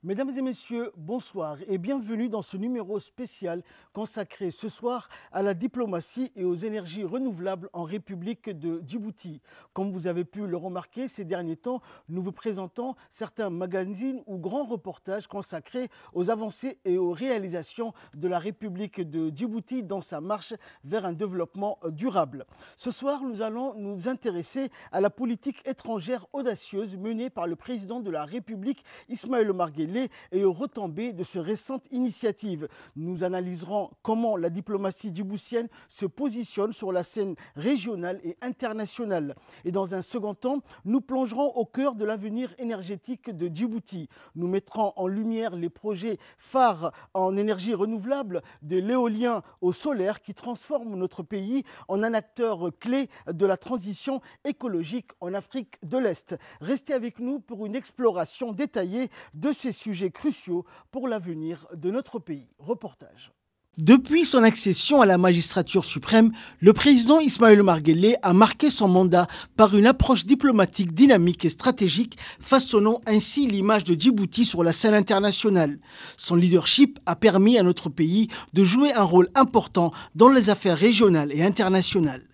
Mesdames et messieurs, bonsoir et bienvenue dans ce numéro spécial consacré ce soir à la diplomatie et aux énergies renouvelables en République de Djibouti. Comme vous avez pu le remarquer ces derniers temps, nous vous présentons certains magazines ou grands reportages consacrés aux avancées et aux réalisations de la République de Djibouti dans sa marche vers un développement durable. Ce soir, nous allons nous intéresser à la politique étrangère audacieuse menée par le président de la République, Ismaël Omar Guelleh, et aux retombées de ces récentes initiatives. Nous analyserons comment la diplomatie djiboutienne se positionne sur la scène régionale et internationale. Et dans un second temps, nous plongerons au cœur de l'avenir énergétique de Djibouti. Nous mettrons en lumière les projets phares en énergie renouvelable, de l'éolien au solaire, qui transforment notre pays en un acteur clé de la transition écologique en Afrique de l'Est. Restez avec nous pour une exploration détaillée de ces sujets cruciaux pour l'avenir de notre pays. Reportage. Depuis son accession à la magistrature suprême, le président Ismaël Omar Guelleh a marqué son mandat par une approche diplomatique dynamique et stratégique, façonnant ainsi l'image de Djibouti sur la scène internationale. Son leadership a permis à notre pays de jouer un rôle important dans les affaires régionales et internationales.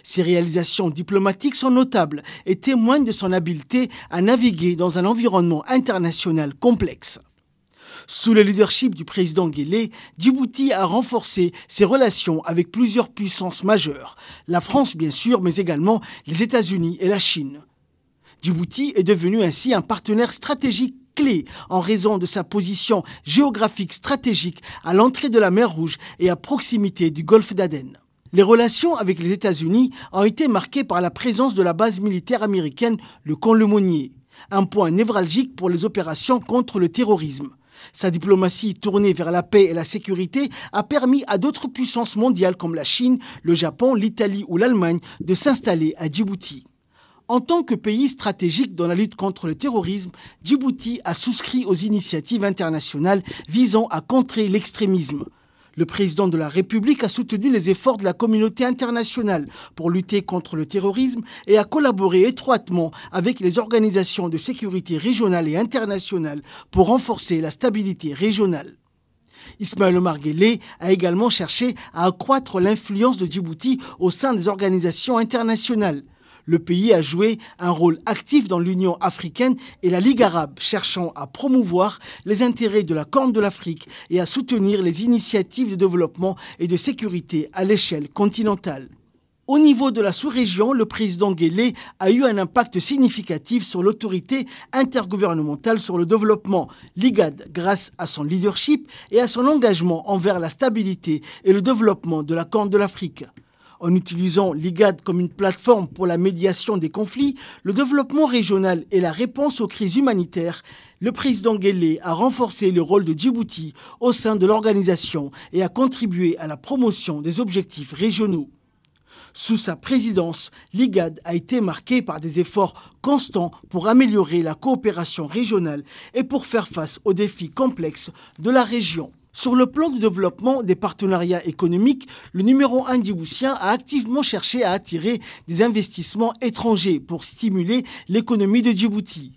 Ses réalisations diplomatiques sont notables et témoignent de son habileté à naviguer dans un environnement international complexe. Sous le leadership du président Guelleh, Djibouti a renforcé ses relations avec plusieurs puissances majeures, la France bien sûr, mais également les États-Unis et la Chine. Djibouti est devenu ainsi un partenaire stratégique clé en raison de sa position géographique stratégique à l'entrée de la mer Rouge et à proximité du golfe d'Aden. Les relations avec les États-Unis ont été marquées par la présence de la base militaire américaine, le camp Lemonnier, un point névralgique pour les opérations contre le terrorisme. Sa diplomatie tournée vers la paix et la sécurité a permis à d'autres puissances mondiales comme la Chine, le Japon, l'Italie ou l'Allemagne de s'installer à Djibouti. En tant que pays stratégique dans la lutte contre le terrorisme, Djibouti a souscrit aux initiatives internationales visant à contrer l'extrémisme. Le président de la République a soutenu les efforts de la communauté internationale pour lutter contre le terrorisme et a collaboré étroitement avec les organisations de sécurité régionales et internationales pour renforcer la stabilité régionale. Ismaël Omar Guelleh a également cherché à accroître l'influence de Djibouti au sein des organisations internationales. Le pays a joué un rôle actif dans l'Union africaine et la Ligue arabe, cherchant à promouvoir les intérêts de la Corne de l'Afrique et à soutenir les initiatives de développement et de sécurité à l'échelle continentale. Au niveau de la sous-région, le président Guelleh a eu un impact significatif sur l'autorité intergouvernementale sur le développement, l'IGAD, grâce à son leadership et à son engagement envers la stabilité et le développement de la Corne de l'Afrique. En utilisant l'IGAD comme une plateforme pour la médiation des conflits, le développement régional et la réponse aux crises humanitaires, le président Guelleh a renforcé le rôle de Djibouti au sein de l'organisation et a contribué à la promotion des objectifs régionaux. Sous sa présidence, l'IGAD a été marquée par des efforts constants pour améliorer la coopération régionale et pour faire face aux défis complexes de la région. Sur le plan du développement des partenariats économiques, le numéro 1 djiboutien a activement cherché à attirer des investissements étrangers pour stimuler l'économie de Djibouti.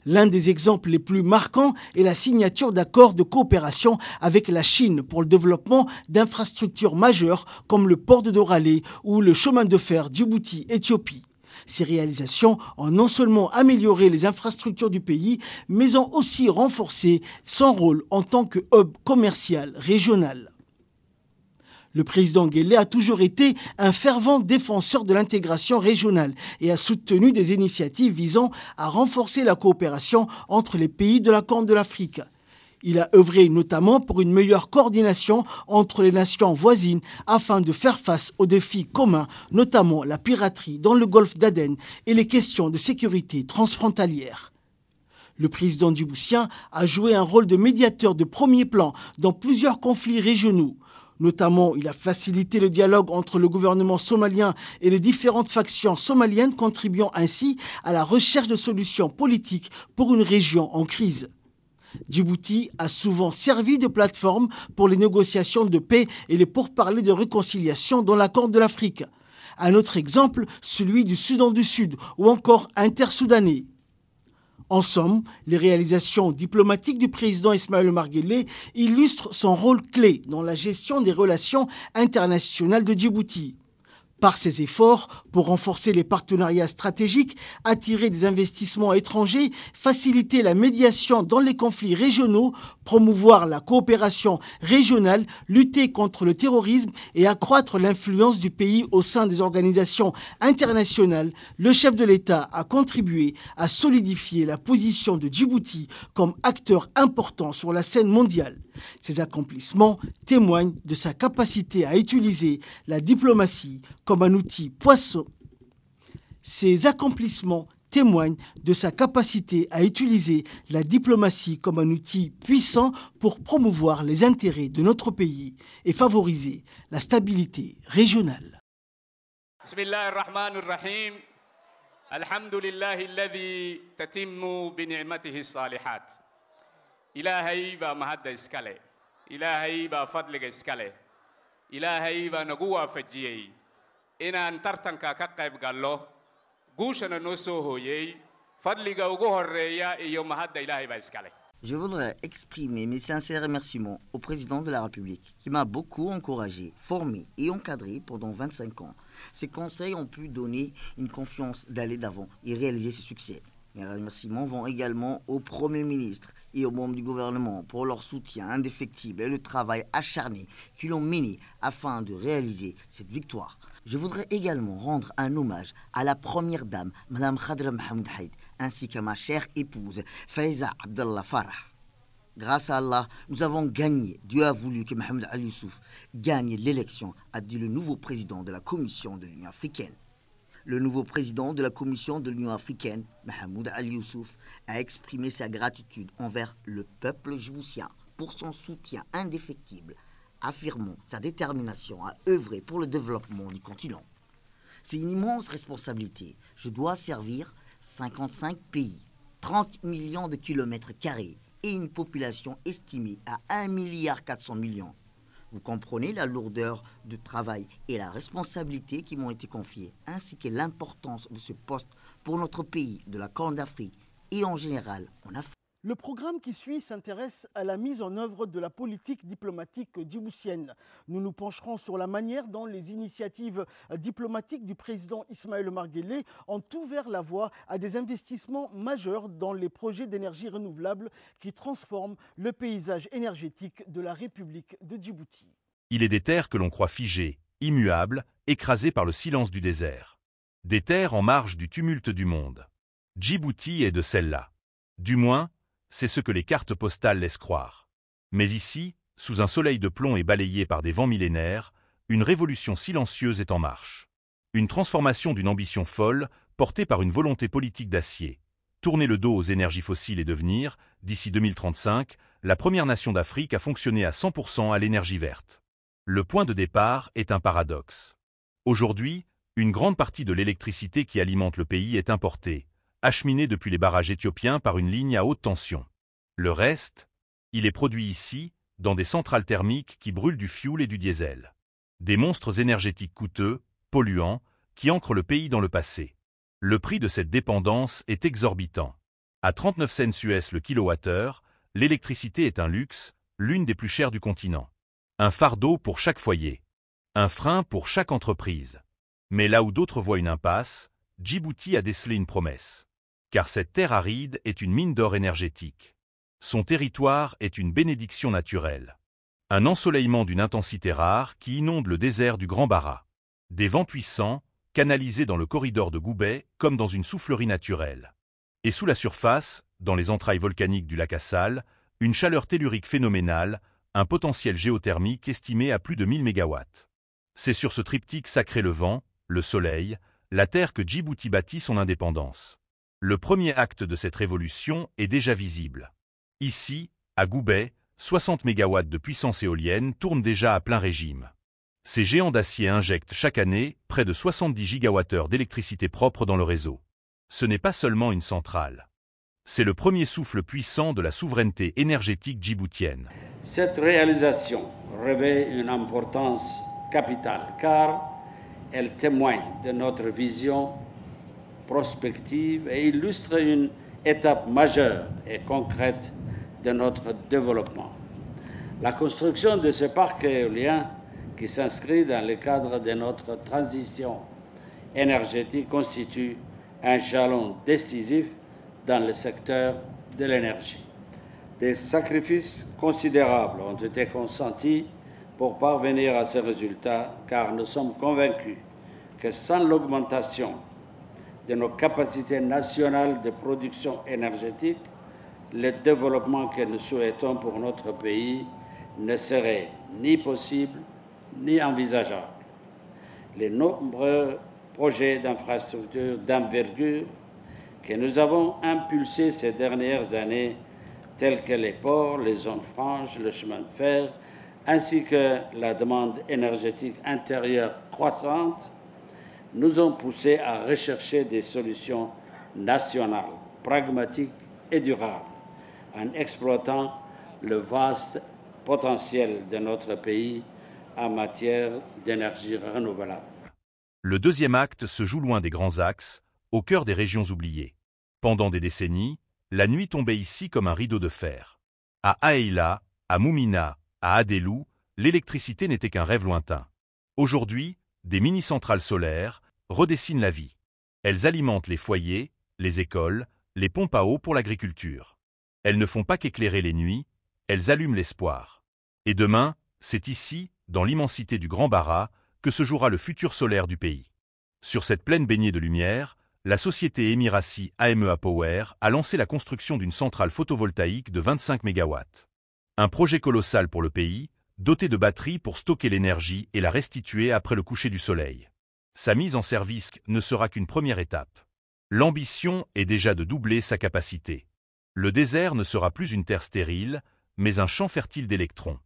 L'un des exemples les plus marquants est la signature d'accords de coopération avec la Chine pour le développement d'infrastructures majeures comme le port de Doralé ou le chemin de fer Djibouti-Éthiopie. Ces réalisations ont non seulement amélioré les infrastructures du pays, mais ont aussi renforcé son rôle en tant que hub commercial régional. Le président Guelleh a toujours été un fervent défenseur de l'intégration régionale et a soutenu des initiatives visant à renforcer la coopération entre les pays de la Corne de l'Afrique. Il a œuvré notamment pour une meilleure coordination entre les nations voisines afin de faire face aux défis communs, notamment la piraterie dans le golfe d'Aden et les questions de sécurité transfrontalière. Le président djiboutien a joué un rôle de médiateur de premier plan dans plusieurs conflits régionaux. Notamment, il a facilité le dialogue entre le gouvernement somalien et les différentes factions somaliennes, contribuant ainsi à la recherche de solutions politiques pour une région en crise. Djibouti a souvent servi de plateforme pour les négociations de paix et les pourparlers de réconciliation dans la Corne de l'Afrique. Un autre exemple, celui du Soudan du Sud ou encore intersoudanais. En somme, les réalisations diplomatiques du président Ismaël Omar Guelleh illustrent son rôle clé dans la gestion des relations internationales de Djibouti. Par ses efforts pour renforcer les partenariats stratégiques, attirer des investissements étrangers, faciliter la médiation dans les conflits régionaux, promouvoir la coopération régionale, lutter contre le terrorisme et accroître l'influence du pays au sein des organisations internationales, le chef de l'État a contribué à solidifier la position de Djibouti comme acteur important sur la scène mondiale. Ces accomplissements témoignent de sa capacité à utiliser la diplomatie comme un outil puissant. Ces accomplissements témoignent de sa capacité à utiliser la diplomatie comme un outil puissant pour promouvoir les intérêts de notre pays et favoriser la stabilité régionale. Bismillahirrahmanirrahim. Alhamdulillahi alladhi tatimmu bi ni'matihi salihat. Ilaahay baa mahadda iskale, ilaahay baa fadliga iskale, ilaahay baa nagu waafajiyey inaan tartanka ka qayb gallo, guushana noo soo hooyey, fadliga ugu horreeya iyo mahadda ilaahay baa iskale. Je voudrais exprimer mes sincères remerciements au président de la République qui m'a beaucoup encouragé, formé et encadré pendant 25 ans. Ses conseils ont pu donner une confiance d'aller d'avant et réaliser ce succès. Mes remerciements vont également au Premier ministre et aux membres du gouvernement pour leur soutien indéfectible et le travail acharné qu'ils ont mené afin de réaliser cette victoire. Je voudrais également rendre un hommage à la première dame, Mme Khadra Mohamed Haïd, ainsi qu'à ma chère épouse, Faiza Abdallah Farah. Grâce à Allah, nous avons gagné. Dieu a voulu que Mohamed Ali Youssouf gagne l'élection, a dit le nouveau président de la Commission de l'Union africaine. Le nouveau président de la Commission de l'Union africaine, Mohamed Ali Youssouf, a exprimé sa gratitude envers le peuple djiboutien pour son soutien indéfectible, affirmant sa détermination à œuvrer pour le développement du continent. C'est une immense responsabilité. Je dois servir 55 pays, 30 millions de kilomètres carrés et une population estimée à 1,4 milliard. Vous comprenez la lourdeur du travail et la responsabilité qui m'ont été confiées, ainsi que l'importance de ce poste pour notre pays de la Corne d'Afrique et en général en Afrique. Le programme qui suit s'intéresse à la mise en œuvre de la politique diplomatique djiboutienne. Nous nous pencherons sur la manière dont les initiatives diplomatiques du président Ismaël Omar Guelleh ont ouvert la voie à des investissements majeurs dans les projets d'énergie renouvelable qui transforment le paysage énergétique de la République de Djibouti. Il est des terres que l'on croit figées, immuables, écrasées par le silence du désert. Des terres en marge du tumulte du monde. Djibouti est de celles-là. Du moins, c'est ce que les cartes postales laissent croire. Mais ici, sous un soleil de plomb et balayé par des vents millénaires, une révolution silencieuse est en marche. Une transformation d'une ambition folle, portée par une volonté politique d'acier. Tourner le dos aux énergies fossiles et devenir, d'ici 2035, la première nation d'Afrique à fonctionner à 100% à l'énergie verte. Le point de départ est un paradoxe. Aujourd'hui, une grande partie de l'électricité qui alimente le pays est importée, acheminé depuis les barrages éthiopiens par une ligne à haute tension. Le reste, il est produit ici, dans des centrales thermiques qui brûlent du fioul et du diesel. Des monstres énergétiques coûteux, polluants, qui ancrent le pays dans le passé. Le prix de cette dépendance est exorbitant. À 39 cents US le kilowattheure, l'électricité est un luxe, l'une des plus chères du continent. Un fardeau pour chaque foyer. Un frein pour chaque entreprise. Mais là où d'autres voient une impasse, Djibouti a décelé une promesse. Car cette terre aride est une mine d'or énergétique. Son territoire est une bénédiction naturelle. Un ensoleillement d'une intensité rare qui inonde le désert du Grand Bara. Des vents puissants, canalisés dans le corridor de Goubet comme dans une soufflerie naturelle. Et sous la surface, dans les entrailles volcaniques du lac Assal, une chaleur tellurique phénoménale, un potentiel géothermique estimé à plus de 1000 MW. C'est sur ce triptyque sacré le vent, le soleil, la terre que Djibouti bâtit son indépendance. Le premier acte de cette révolution est déjà visible. Ici, à Goubet, 60 MW de puissance éolienne tournent déjà à plein régime. Ces géants d'acier injectent chaque année près de 70 gigawattheures d'électricité propre dans le réseau. Ce n'est pas seulement une centrale. C'est le premier souffle puissant de la souveraineté énergétique djiboutienne. Cette réalisation revêt une importance capitale car elle témoigne de notre vision prospective et illustre une étape majeure et concrète de notre développement. La construction de ce parc éolien, qui s'inscrit dans le cadre de notre transition énergétique, constitue un jalon décisif dans le secteur de l'énergie. Des sacrifices considérables ont été consentis pour parvenir à ces résultats, car nous sommes convaincus que sans l'augmentation de nos capacités nationales de production énergétique, le développement que nous souhaitons pour notre pays ne serait ni possible ni envisageable. Les nombreux projets d'infrastructures d'envergure que nous avons impulsés ces dernières années, tels que les ports, les zones franches, le chemin de fer, ainsi que la demande énergétique intérieure croissante, nous ont poussés à rechercher des solutions nationales, pragmatiques et durables, en exploitant le vaste potentiel de notre pays en matière d'énergie renouvelable. Le deuxième acte se joue loin des grands axes, au cœur des régions oubliées. Pendant des décennies, la nuit tombait ici comme un rideau de fer. À Aïla, à Moumina, à Adelou, l'électricité n'était qu'un rêve lointain. Aujourd'hui, des mini-centrales solaires redessinent la vie. Elles alimentent les foyers, les écoles, les pompes à eau pour l'agriculture. Elles ne font pas qu'éclairer les nuits, elles allument l'espoir. Et demain, c'est ici, dans l'immensité du Grand Bara, que se jouera le futur solaire du pays. Sur cette plaine baignée de lumière, la société Emirati AMEA Power a lancé la construction d'une centrale photovoltaïque de 25 MW. Un projet colossal pour le pays, doté de batteries pour stocker l'énergie et la restituer après le coucher du soleil. Sa mise en service ne sera qu'une première étape. L'ambition est déjà de doubler sa capacité. Le désert ne sera plus une terre stérile, mais un champ fertile d'électrons.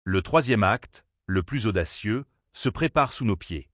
Le troisième acte, le plus audacieux, se prépare sous nos pieds.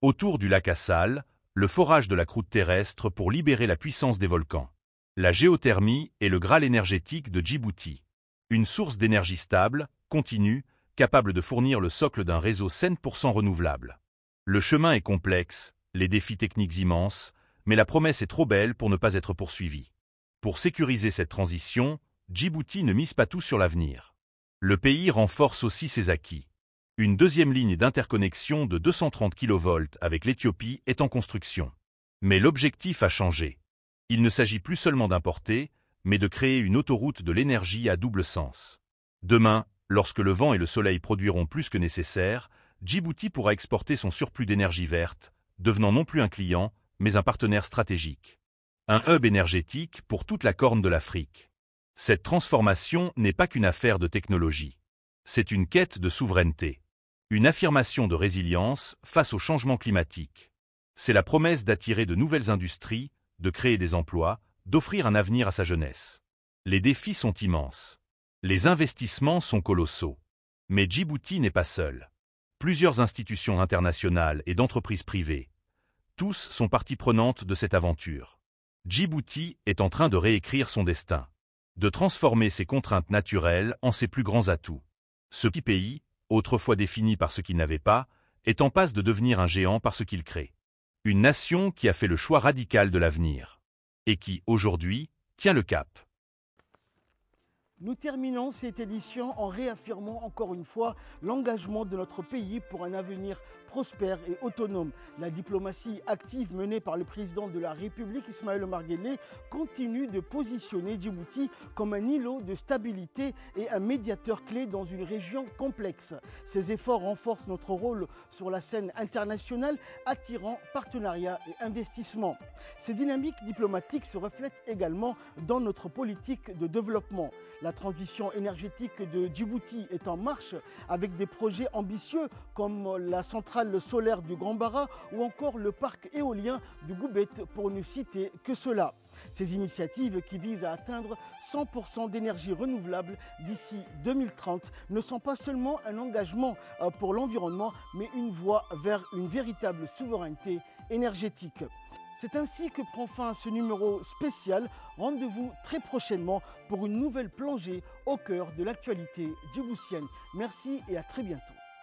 Autour du lac Assal, le forage de la croûte terrestre pour libérer la puissance des volcans. La géothermie est le Graal énergétique de Djibouti. Une source d'énergie stable, continue, capable de fournir le socle d'un réseau 100% renouvelable. Le chemin est complexe, les défis techniques immenses, mais la promesse est trop belle pour ne pas être poursuivie. Pour sécuriser cette transition, Djibouti ne mise pas tout sur l'avenir. Le pays renforce aussi ses acquis. Une deuxième ligne d'interconnexion de 230 kV avec l'Éthiopie est en construction. Mais l'objectif a changé. Il ne s'agit plus seulement d'importer, mais de créer une autoroute de l'énergie à double sens. Demain, lorsque le vent et le soleil produiront plus que nécessaire, Djibouti pourra exporter son surplus d'énergie verte, devenant non plus un client, mais un partenaire stratégique. Un hub énergétique pour toute la corne de l'Afrique. Cette transformation n'est pas qu'une affaire de technologie. C'est une quête de souveraineté. Une affirmation de résilience face au changement climatique. C'est la promesse d'attirer de nouvelles industries, de créer des emplois, d'offrir un avenir à sa jeunesse. Les défis sont immenses. Les investissements sont colossaux. Mais Djibouti n'est pas seul. Plusieurs institutions internationales et d'entreprises privées. Tous sont partie prenante de cette aventure. Djibouti est en train de réécrire son destin. De transformer ses contraintes naturelles en ses plus grands atouts. Ce petit pays, autrefois défini par ce qu'il n'avait pas, est en passe de devenir un géant par ce qu'il crée. Une nation qui a fait le choix radical de l'avenir. Et qui, aujourd'hui, tient le cap. Nous terminons cette édition en réaffirmant encore une fois l'engagement de notre pays pour un avenir prospère et autonome. La diplomatie active menée par le président de la République, Ismaël Omar Guelleh, continue de positionner Djibouti comme un îlot de stabilité et un médiateur clé dans une région complexe. Ces efforts renforcent notre rôle sur la scène internationale, attirant partenariats et investissements. Ces dynamiques diplomatiques se reflètent également dans notre politique de développement. La transition énergétique de Djibouti est en marche avec des projets ambitieux comme la centrale solaire du Grand Bara ou encore le parc éolien de Goubet pour ne citer que cela. Ces initiatives qui visent à atteindre 100% d'énergie renouvelable d'ici 2030 ne sont pas seulement un engagement pour l'environnement mais une voie vers une véritable souveraineté énergétique. C'est ainsi que prend fin ce numéro spécial. Rendez-vous très prochainement pour une nouvelle plongée au cœur de l'actualité djiboutienne. Merci et à très bientôt.